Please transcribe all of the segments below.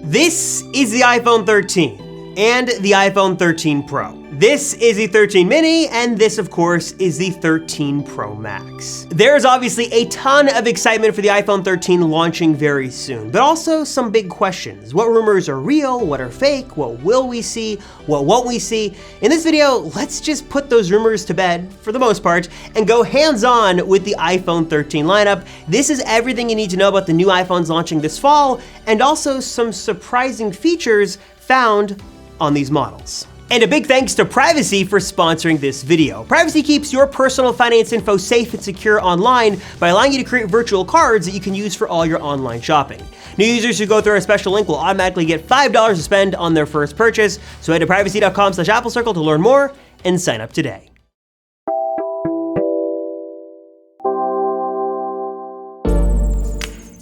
This is the iPhone 13 and the iPhone 13 Pro. This is the 13 mini, and this, of course, is the 13 Pro Max. There's obviously a ton of excitement for the iPhone 13 launching very soon, but also some big questions. What rumors are real? What are fake? What will we see? What won't we see? In this video, let's just put those rumors to bed, for the most part, and go hands-on with the iPhone 13 lineup. This is everything you need to know about the new iPhones launching this fall, and also some surprising features found on these models. And a big thanks to Privacy for sponsoring this video. Privacy keeps your personal finance info safe and secure online by allowing you to create virtual cards that you can use for all your online shopping. New users who go through our special link will automatically get $5 to spend on their first purchase. So head to privacy.com/AppleCircle to learn more and sign up today.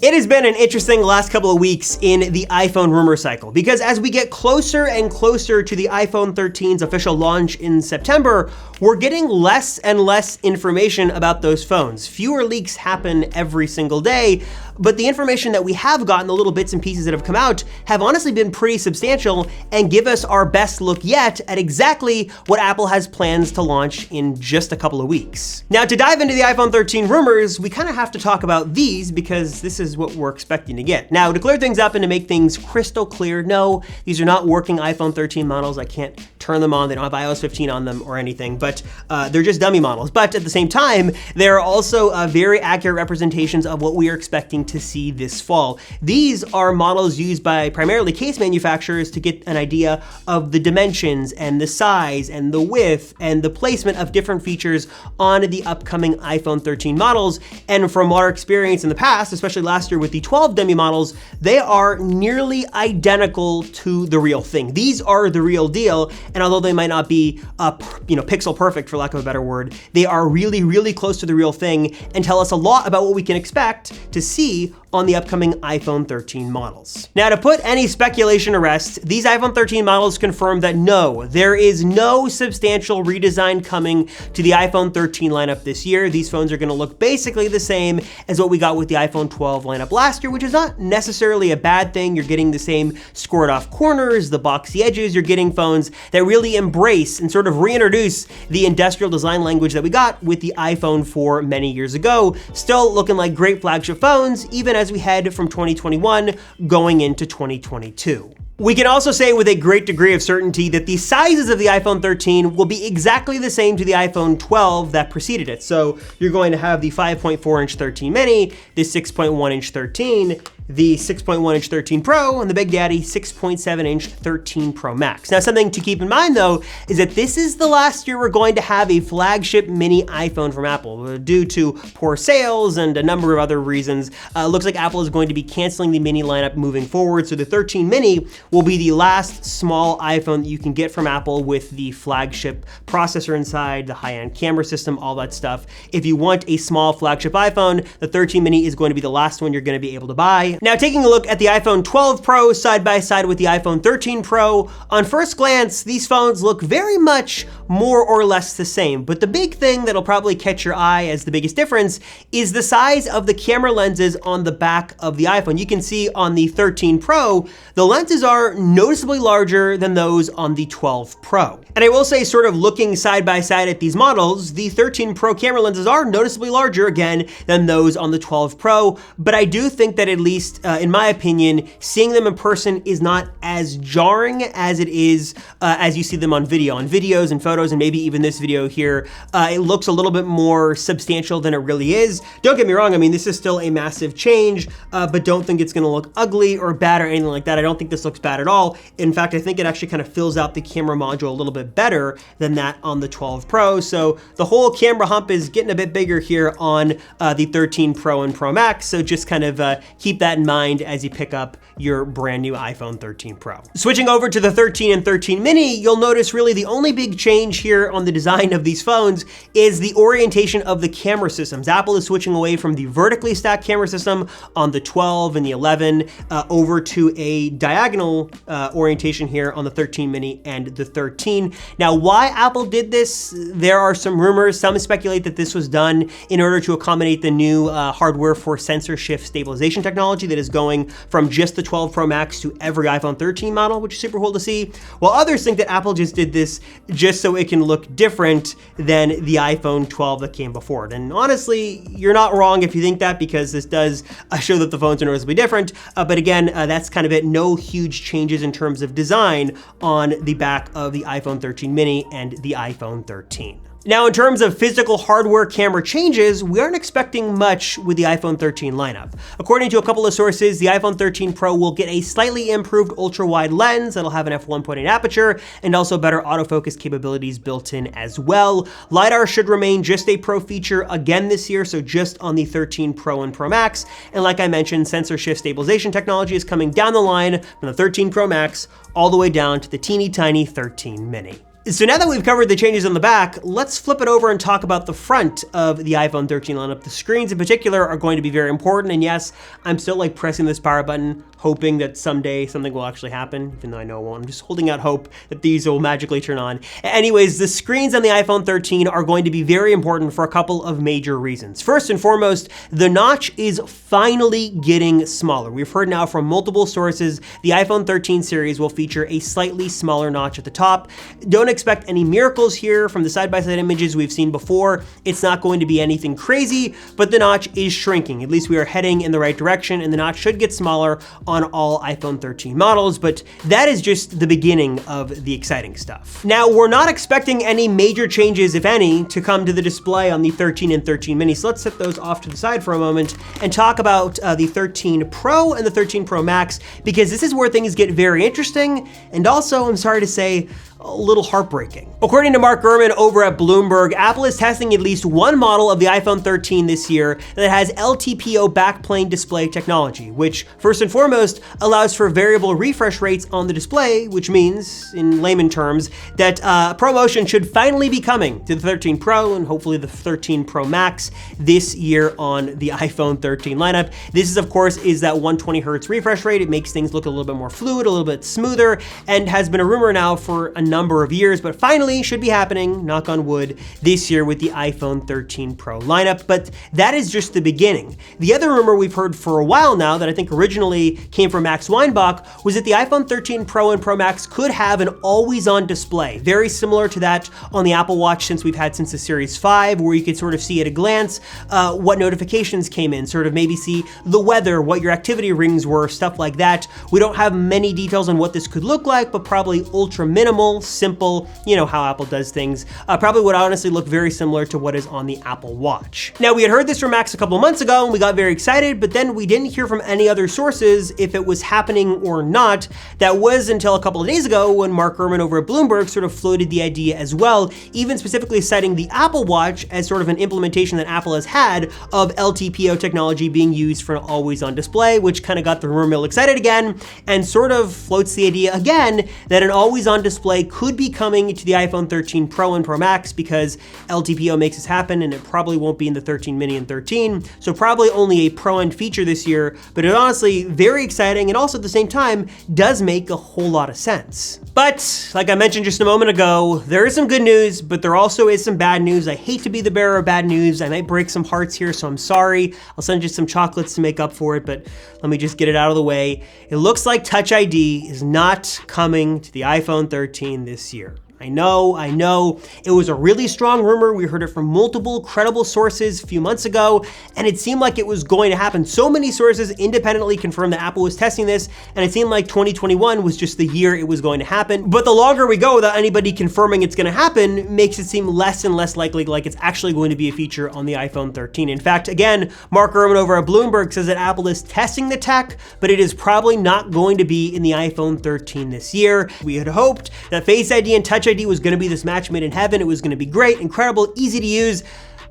It has been an interesting last couple of weeks in the iPhone rumor cycle, because as we get closer and closer to the iPhone 13's official launch in September, we're getting less and less information about those phones. Fewer leaks happen every single day, but the information that we have gotten, the little bits and pieces that have come out, have honestly been pretty substantial and give us our best look yet at exactly what Apple has plans to launch in just a couple of weeks. Now, to dive into the iPhone 13 rumors, we kind of have to talk about these because this is what we're expecting to get. Now, to clear things up and to make things crystal clear, no, these are not working iPhone 13 models. I can't turn them on. They don't have iOS 15 on them or anything, but they're just dummy models. But at the same time, they're also very accurate representations of what we are expecting to see this fall. These are models used by primarily case manufacturers to get an idea of the dimensions and the size and the width and the placement of different features on the upcoming iPhone 13 models. And from our experience in the past, especially last year with the 12 dummy models, they are nearly identical to the real thing. These are the real deal, and although they might not be pixel perfect, for lack of a better word, they are really, really close to the real thing and tell us a lot about what we can expect to see on the upcoming iPhone 13 models. Now, to put any speculation to rest, these iPhone 13 models confirm that no, there is no substantial redesign coming to the iPhone 13 lineup this year. These phones are gonna look basically the same as what we got with the iPhone 12 lineup last year, which is not necessarily a bad thing. You're getting the same scored off corners, the boxy edges. You're getting phones that really embrace and sort of reintroduce the industrial design language that we got with the iPhone 4 many years ago. Still looking like great flagship phones, even as we head from 2021 going into 2022. We can also say with a great degree of certainty that the sizes of the iPhone 13 will be exactly the same to the iPhone 12 that preceded it. So you're going to have the 5.4-inch 13 mini, the 6.1-inch 13, the 6.1-inch 13 Pro, and the Big Daddy 6.7-inch 13 Pro Max. Now, something to keep in mind, though, is that this is the last year we're going to have a flagship mini iPhone from Apple. Due to poor sales and a number of other reasons, looks like Apple is going to be canceling the mini lineup moving forward, so the 13 mini will be the last small iPhone that you can get from Apple with the flagship processor inside, the high-end camera system, all that stuff. If you want a small flagship iPhone, the 13 mini is going to be the last one you're going to be able to buy. Now, taking a look at the iPhone 12 Pro side by side with the iPhone 13 Pro, on first glance, these phones look very much more or less the same. But the big thing that'll probably catch your eye as the biggest difference is the size of the camera lenses on the back of the iPhone. You can see on the 13 Pro, the lenses are noticeably larger than those on the 12 Pro. And I will say, sort of looking side by side at these models, the 13 Pro camera lenses are noticeably larger, again, than those on the 12 Pro. But I do think that at least in my opinion, seeing them in person is not as jarring as it is as you see them on video. On videos and photos, and maybe even this video here, it looks a little bit more substantial than it really is. Don't get me wrong, I mean, this is still a massive change, but don't think it's gonna look ugly or bad or anything like that. I don't think this looks bad at all. In fact, I think it actually kind of fills out the camera module a little bit better than that on the 12 Pro. So the whole camera hump is getting a bit bigger here on the 13 Pro and Pro Max. So just kind of keep that in mind as you pick up your brand new iPhone 13 Pro. Switching over to the 13 and 13 mini, you'll notice really the only big change here on the design of these phones is the orientation of the camera systems. Apple is switching away from the vertically stacked camera system on the 12 and the 11 over to a diagonal orientation here on the 13 mini and the 13. Now, why Apple did this, there are some rumors. Some speculate that this was done in order to accommodate the new hardware for sensor shift stabilization technology technology that is going from just the 12 Pro Max to every iPhone 13 model, which is super cool to see, while others think that Apple just did this just so it can look different than the iPhone 12 that came before it. And honestly, you're not wrong if you think that, because this does show that the phones are noticeably different, but again, that's kind of it. No huge changes in terms of design on the back of the iPhone 13 mini and the iPhone 13. Now, in terms of physical hardware camera changes, we aren't expecting much with the iPhone 13 lineup. According to a couple of sources, the iPhone 13 Pro will get a slightly improved ultra-wide lens that'll have an f1.8 aperture and also better autofocus capabilities built in as well. LiDAR should remain just a Pro feature again this year, so just on the 13 Pro and Pro Max. And like I mentioned, sensor shift stabilization technology is coming down the line from the 13 Pro Max all the way down to the teeny tiny 13 mini. So now that we've covered the changes on the back, let's flip it over and talk about the front of the iPhone 13 lineup. The screens in particular are going to be very important, and yes, I'm still like pressing this power button, hoping that someday something will actually happen, even though I know it won't. I'm just holding out hope that these will magically turn on. Anyways, the screens on the iPhone 13 are going to be very important for a couple of major reasons. First and foremost, the notch is finally getting smaller. We've heard now from multiple sources the iPhone 13 series will feature a slightly smaller notch at the top. Don't expect any miracles here from the side-by-side images we've seen before. It's not going to be anything crazy, but the notch is shrinking. At least we are heading in the right direction, and the notch should get smaller on all iPhone 13 models, but that is just the beginning of the exciting stuff. Now, we're not expecting any major changes, if any, to come to the display on the 13 and 13 mini, so let's set those off to the side for a moment and talk about the 13 Pro and the 13 Pro Max, because this is where things get very interesting, and also, I'm sorry to say, a little heartbreaking. According to Mark Gurman over at Bloomberg, Apple is testing at least one model of the iPhone 13 this year that has LTPO backplane display technology, which first and foremost allows for variable refresh rates on the display, which means, in layman terms, that ProMotion should finally be coming to the 13 Pro and hopefully the 13 Pro Max this year on the iPhone 13 lineup. This is, of course, that 120 hertz refresh rate. It makes things look a little bit more fluid, a little bit smoother, and has been a rumor now for a number of years, but finally should be happening, knock on wood, this year with the iPhone 13 Pro lineup. But that is just the beginning. The other rumor we've heard for a while now that I think originally came from Max Weinbach was that the iPhone 13 Pro and Pro Max could have an always-on display, very similar to that on the Apple Watch since the Series 5, where you could sort of see at a glance what notifications came in, sort of maybe see the weather, what your activity rings were, stuff like that. We don't have many details on what this could look like, but probably ultra minimal, simple, you know how Apple does things. Probably would honestly look very similar to what is on the Apple Watch. Now, we had heard this from Max a couple of months ago and we got very excited, but then we didn't hear from any other sources if it was happening or not. That was until a couple of days ago when Mark Gurman over at Bloomberg sort of floated the idea as well, even specifically citing the Apple Watch as sort of an implementation that Apple has had of LTPO technology being used for an always-on display, which kind of got the rumor mill excited again and sort of floats the idea again that an always-on display could be coming to the iPhone 13 Pro and Pro Max because LTPO makes this happen, and it probably won't be in the 13 mini and 13, so probably only a pro-end feature this year, but it's honestly very exciting and also at the same time does make a whole lot of sense. But like I mentioned just a moment ago, there is some good news, but there also is some bad news. I hate to be the bearer of bad news. I might break some hearts here, so I'm sorry. I'll send you some chocolates to make up for it, but let me just get it out of the way. It looks like Touch ID is not coming to the iPhone 13 this year. I know, it was a really strong rumor. We heard it from multiple credible sources a few months ago, and it seemed like it was going to happen. So many sources independently confirmed that Apple was testing this, and it seemed like 2021 was just the year it was going to happen. But the longer we go without anybody confirming it's going to happen makes it seem less and less likely like it's actually going to be a feature on the iPhone 13. In fact, again, Mark Gurman over at Bloomberg says that Apple is testing the tech, but it is probably not going to be in the iPhone 13 this year. We had hoped that Face ID and Touch ID was going to be this match made in heaven. It was going to be great, incredible, easy to use,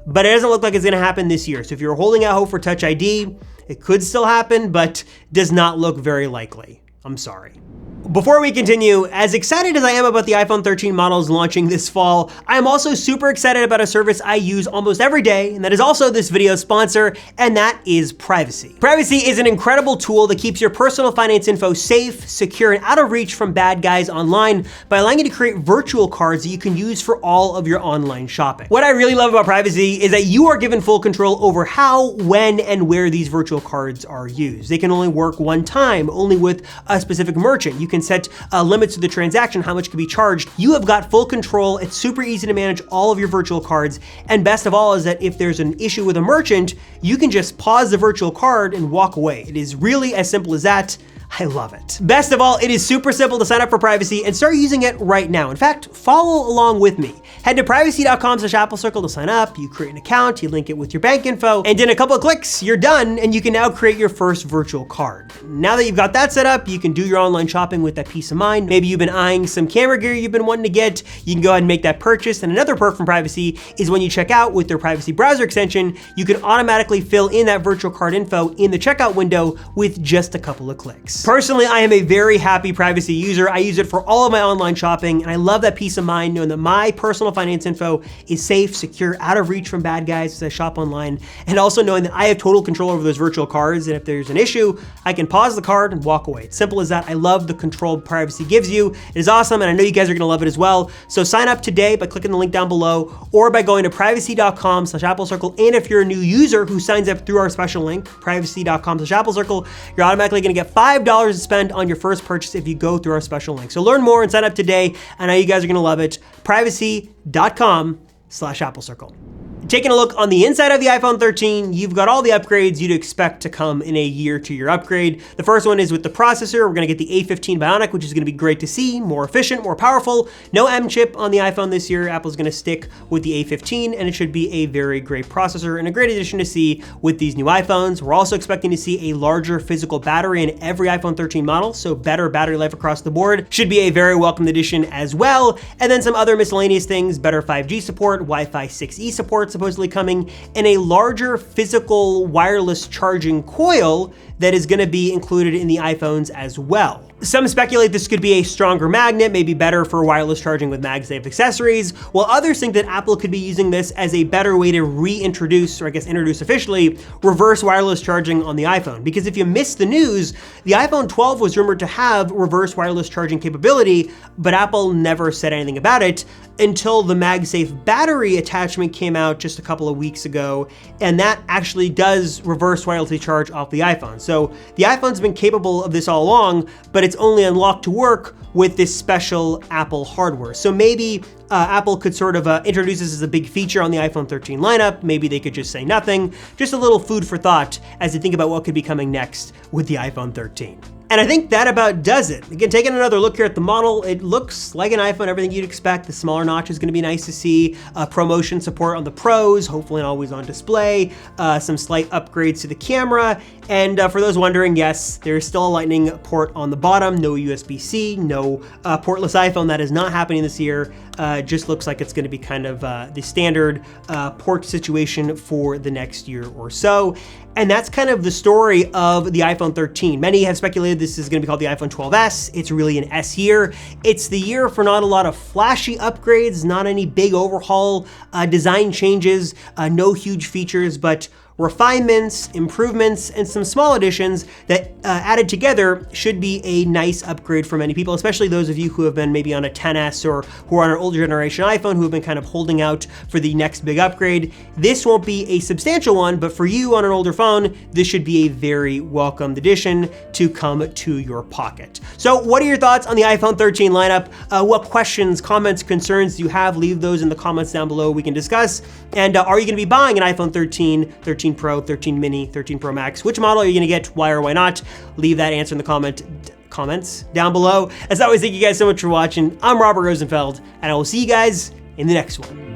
but it doesn't look like it's going to happen this year. So if you're holding out hope for Touch ID, it could still happen, but does not look very likely. I'm sorry. Before we continue, as excited as I am about the iPhone 13 models launching this fall, I am also super excited about a service I use almost every day, and that is also this video's sponsor, and that is Privacy. Privacy is an incredible tool that keeps your personal finance info safe, secure, and out of reach from bad guys online by allowing you to create virtual cards that you can use for all of your online shopping. What I really love about Privacy is that you are given full control over how, when, and where these virtual cards are used. They can only work one time, only with a specific merchant. You can set limits to the transaction, how much can be charged. You have got full control. It's super easy to manage all of your virtual cards. And best of all is that if there's an issue with a merchant, you can just pause the virtual card and walk away. It is really as simple as that. I love it. Best of all, it is super simple to sign up for Privacy and start using it right now. In fact, follow along with me. Head to privacy.com/AppleCircle to sign up. You create an account, you link it with your bank info, and in a couple of clicks, you're done, and you can now create your first virtual card. Now that you've got that set up, you can do your online shopping with that peace of mind. Maybe you've been eyeing some camera gear you've been wanting to get, you can go ahead and make that purchase. And another perk from Privacy is when you check out with their Privacy browser extension, you can automatically fill in that virtual card info in the checkout window with just a couple of clicks. Personally, I am a very happy Privacy user. I use it for all of my online shopping, and I love that peace of mind knowing that my personal finance info is safe, secure, out of reach from bad guys as I shop online, and also knowing that I have total control over those virtual cards, and if there's an issue, I can pause the card and walk away. It's simple as that. I love the control Privacy gives you. It is awesome, and I know you guys are gonna love it as well. So sign up today by clicking the link down below, or by going to privacy.com/AppleCircle, and if you're a new user who signs up through our special link, privacy.com/AppleCircle, you're automatically gonna get $5 to spend on your first purchase if you go through our special link. So learn more and sign up today. I know you guys are gonna love it. Privacy.com/AppleCircle. Taking a look on the inside of the iPhone 13, you've got all the upgrades you'd expect to come in a year to year upgrade. The first one is with the processor. We're gonna get the A15 Bionic, which is gonna be great to see, more efficient, more powerful. No M chip on the iPhone this year. Apple's gonna stick with the A15, and it should be a very great processor and a great addition to see with these new iPhones. We're also expecting to see a larger physical battery in every iPhone 13 model, so better battery life across the board. Should be a very welcome addition as well. And then some other miscellaneous things, better 5G support, Wi-Fi 6E support supposedly coming, and a larger physical wireless charging coil that is gonna be included in the iPhones as well. Some speculate this could be a stronger magnet, maybe better for wireless charging with MagSafe accessories, while others think that Apple could be using this as a better way to reintroduce, or I guess introduce officially, reverse wireless charging on the iPhone. Because if you missed the news, the iPhone 12 was rumored to have reverse wireless charging capability, but Apple never said anything about it until the MagSafe battery attachment came out just a couple of weeks ago, and that actually does reverse wirelessly charge off the iPhone. So the iPhone's been capable of this all along, but it's only unlocked to work with this special Apple hardware. So maybe Apple could sort of introduce this as a big feature on the iPhone 13 lineup. Maybe they could just say nothing. Just a little food for thought as they think about what could be coming next with the iPhone 13. And I think that about does it. Again, taking another look here at the model, it looks like an iPhone, everything you'd expect. The smaller notch is gonna be nice to see. ProMotion support on the Pros, hopefully an always on display. Some slight upgrades to the camera. And for those wondering, yes, there's still a Lightning port on the bottom, no USB-C, no portless iPhone. That is not happening this year. Just looks like it's gonna be kind of the standard port situation for the next year or so. And that's kind of the story of the iPhone 13. Many have speculated this is gonna be called the iPhone 12s. It's really an S year. It's the year for not a lot of flashy upgrades, not any big overhaul, design changes, no huge features, but refinements, improvements, and some small additions that added together should be a nice upgrade for many people, especially those of you who have been maybe on a 10s or who are on an older generation iPhone who have been kind of holding out for the next big upgrade. This won't be a substantial one, but for you on an older phone, this should be a very welcomed addition to come to your pocket. So what are your thoughts on the iPhone 13 lineup? What questions, comments, concerns do you have? Leave those in the comments down below, we can discuss. And are you gonna be buying an iPhone 13, 13 Pro, 13 Mini, 13 Pro Max? Which model are you gonna get? Why or why not? Leave that answer in the comments down below. As always, thank you guys so much for watching. I'm Robert Rosenfeld, and I will see you guys in the next one.